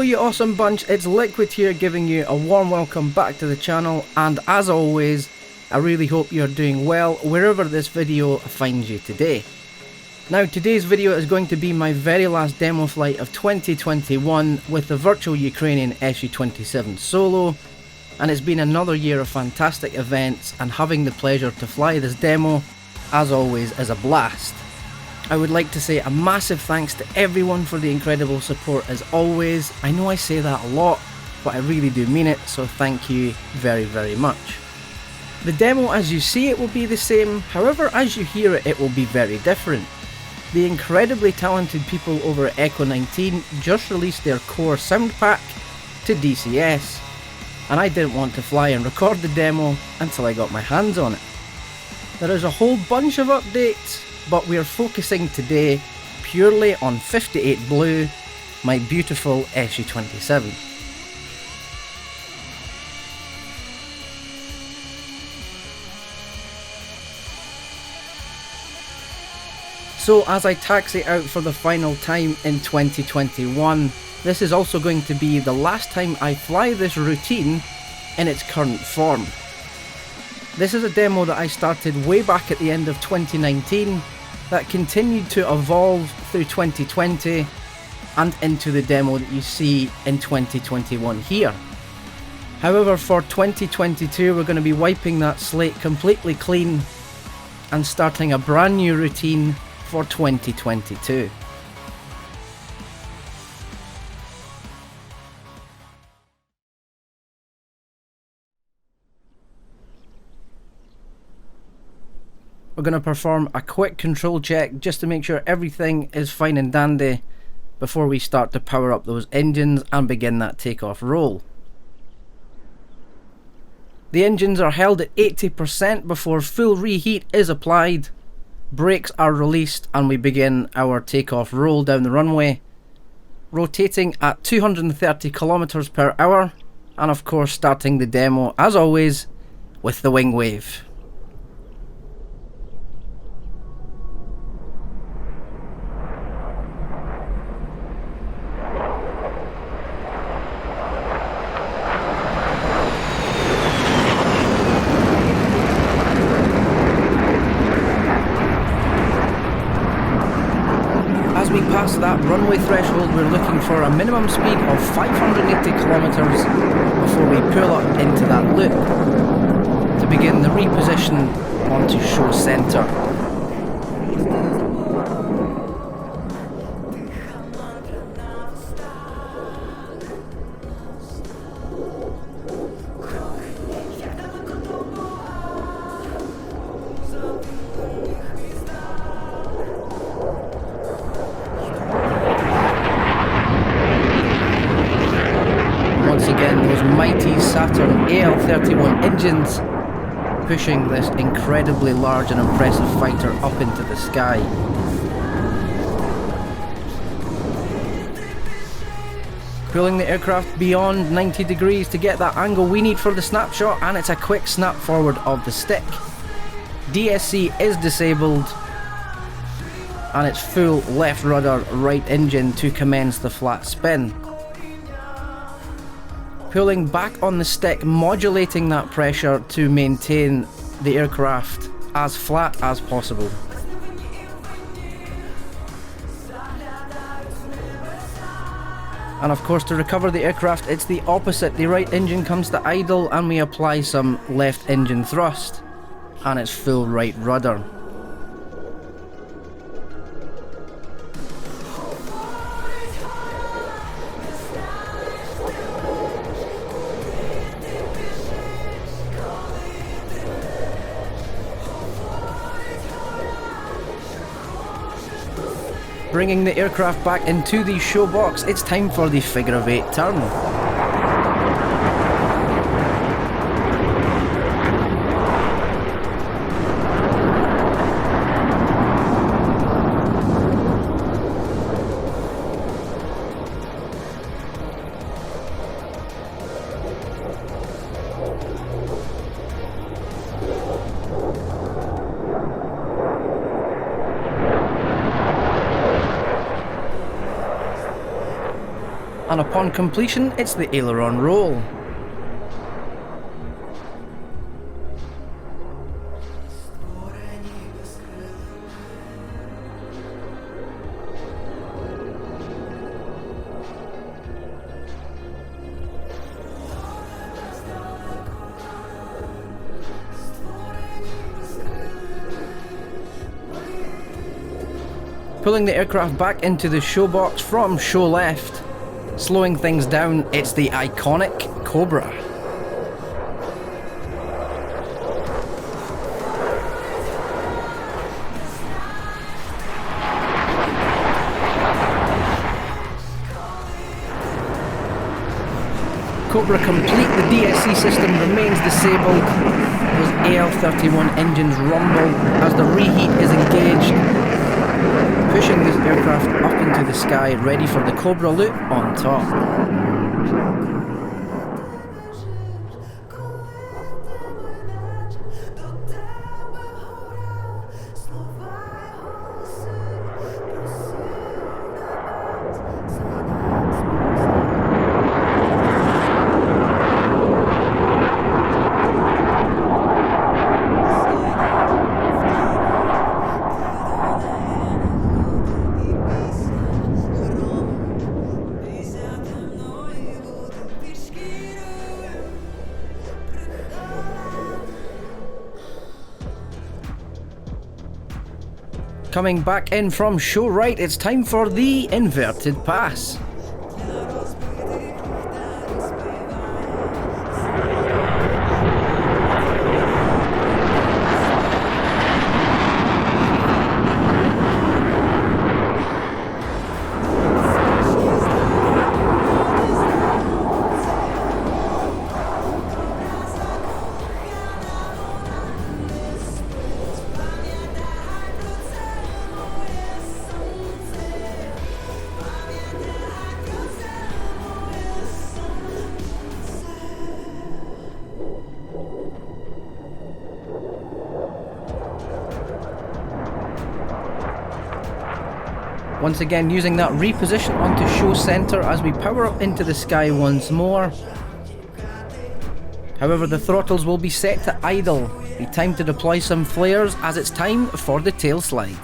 Hello you awesome bunch, it's Liquid here giving you a warm welcome back to the channel, and as always, I really hope you're doing well wherever this video finds you today. Now today's video is going to be my very last demo flight of 2021 with the virtual Ukrainian Su-27 Solo, and it's been another year of fantastic events, and having the pleasure to fly this demo, as always, is a blast. I would like to say a massive thanks to everyone for the incredible support as always. I know I say that a lot, but I really do mean it, so thank you very, very much. The demo as you see it will be the same, however as you hear it, it will be very different. The incredibly talented people over at Echo 19 just released their core sound pack to DCS, and I didn't want to fly and record the demo until I got my hands on it. There is a whole bunch of updates, but we are focusing today purely on 58 Blue, my beautiful Su-27. So as I taxi out for the final time in 2021, this is also going to be the last time I fly this routine in its current form. This is a demo that I started way back at the end of 2019 that continued to evolve through 2020 and into the demo that you see in 2021 here. However, for 2022 we're going to be wiping that slate completely clean and starting a brand new routine for 2022. We're going to perform a quick control check just to make sure everything is fine and dandy before we start to power up those engines and begin that takeoff roll. The engines are held at 80% before full reheat is applied, brakes are released, and we begin our takeoff roll down the runway, rotating at 230 km per hour, and of course starting the demo as always with the wing wave. As we pass that runway threshold, we're looking for a minimum speed of 580 kilometers before we pull up into that loop to begin the reposition onto show center. Mighty Saturn AL31 engines pushing this incredibly large and impressive fighter up into the sky. Pulling the aircraft beyond 90 degrees to get that angle we need for the snapshot, and it's a quick snap forward of the stick. DSC is disabled, and it's full left rudder, right engine to commence the flat spin. Pulling back on the stick, modulating that pressure to maintain the aircraft as flat as possible. And of course, to recover the aircraft, it's the opposite. The right engine comes to idle and we apply some left engine thrust, and it's full right rudder. Bringing the aircraft back into the show box, it's time for the figure of 8 turn. and upon completion it's the aileron roll. Pulling the aircraft back into the show box from show left. Slowing things down, it's the iconic Cobra. Cobra complete, the DSC system remains disabled. Those AL31 engines rumble as the reheat is engaged, pushing this aircraft up into the sky, ready for the Cobra loop on top. Coming back in from show right, it's time for the inverted pass. Once again using that reposition onto show centre as we power up into the sky once more. However, the throttles will be set to idle. Be time to deploy some flares as it's time for the tail slide.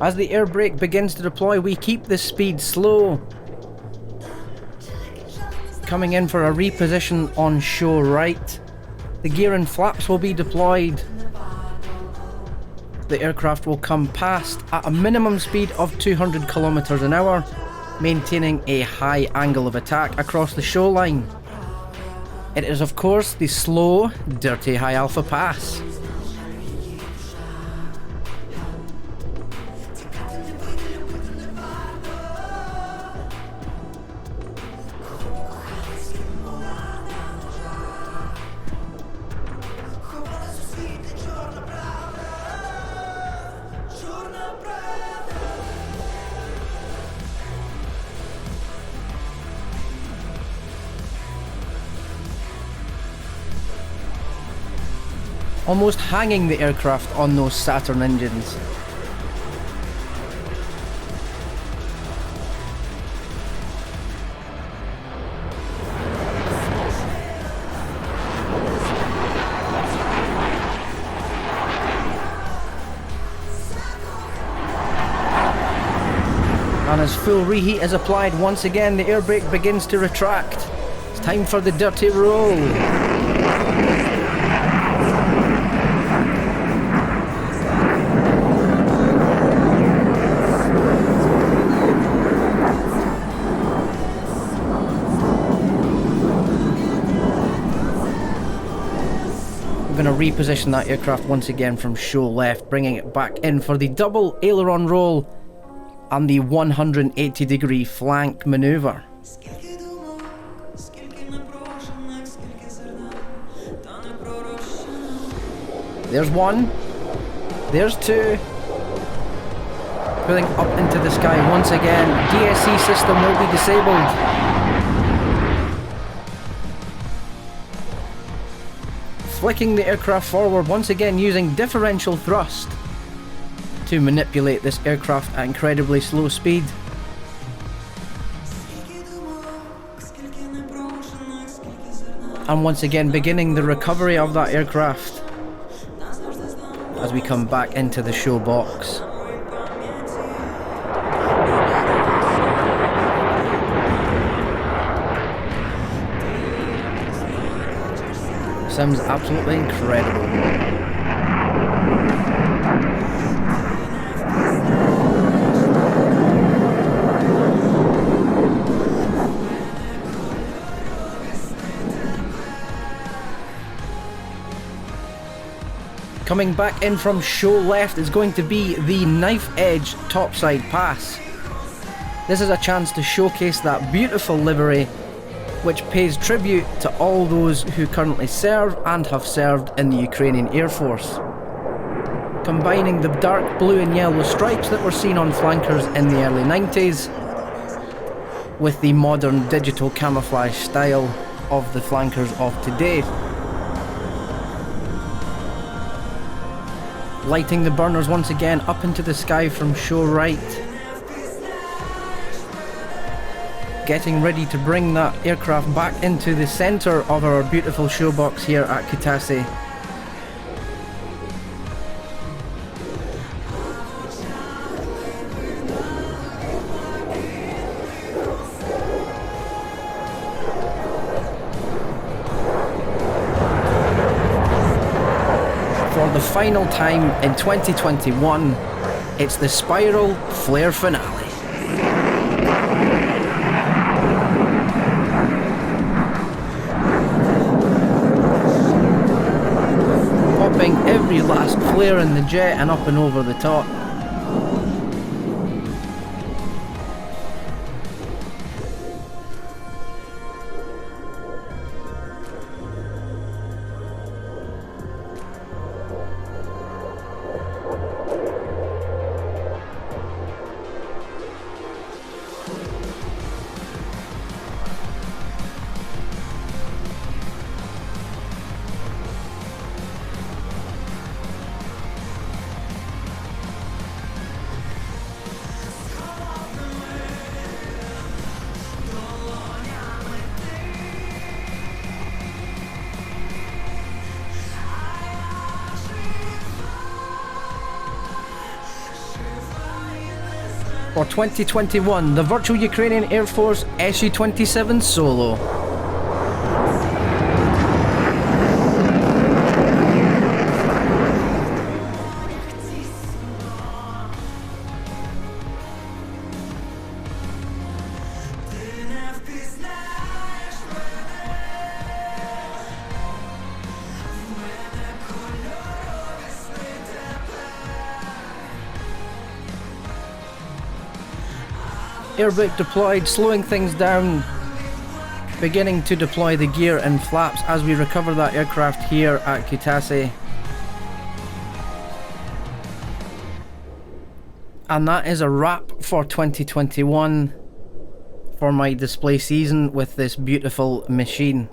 As the air brake begins to deploy, we keep the speed slow. Coming in for a reposition on show right. The gear and flaps will be deployed. The aircraft will come past at a minimum speed of 200 kilometers an hour, maintaining a high angle of attack across the show line. It is of course the slow, dirty high alpha pass. Almost hanging the aircraft on those Saturn engines. And as full reheat is applied, once again the air brake begins to retract. It's time for the dirty roll. Going to reposition that aircraft once again from show left, bringing it back in for the double aileron roll and the 180 degree flank maneuver. There's one. There's two. Pulling up into the sky once again. DSC system will be disabled. Flicking the aircraft forward once again using differential thrust to manipulate this aircraft at incredibly slow speed. And once again beginning the recovery of that aircraft as we come back into the show box. Sounds absolutely incredible. Coming back in from show left is going to be the knife edge topside pass. This is a chance to showcase that beautiful livery which pays tribute to all those who currently serve and have served in the Ukrainian Air Force. Combining the dark blue and yellow stripes that were seen on flankers in the early 90s with the modern digital camouflage style of the flankers of today. Lighting the burners once again up into the sky from show right. Getting ready to bring that aircraft back into the centre of our beautiful show box here at Kutaisi. For the final time in 2021, it's the Spiral Flare Finale. Popping every last flare in the jet and up and over the top. For 2021, the Virtual Ukrainian Air Force Su-27 Solo. Air brake deployed, slowing things down, beginning to deploy the gear and flaps as we recover that aircraft here at Kutaisi. And that is a wrap for 2021 for my display season with this beautiful machine.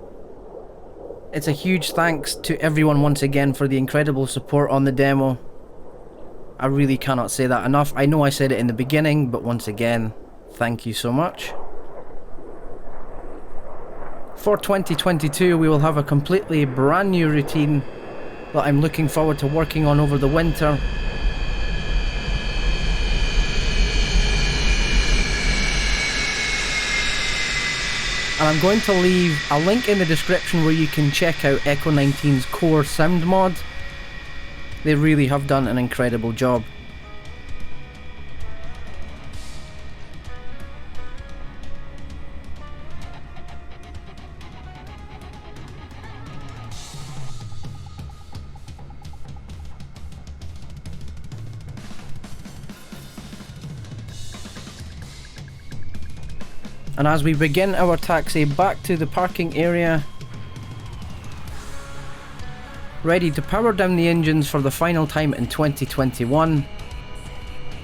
It's a huge thanks to everyone once again for the incredible support on the demo. I really cannot say that enough. I know I said it in the beginning, but once again, thank you so much. For 2022, we will have a completely brand new routine that I'm looking forward to working on over the winter. And I'm going to leave a link in the description where you can check out Echo 19's core sound mod. They really have done an incredible job. And as we begin our taxi back to the parking area, ready to power down the engines for the final time in 2021.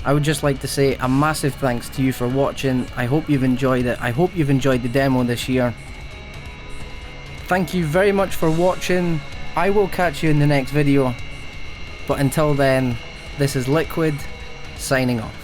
I would just like to say a massive thanks to you for watching. I hope you've enjoyed it. I hope you've enjoyed the demo this year. Thank you very much for watching. I will catch you in the next video. But until then, this is LIKWID, signing off.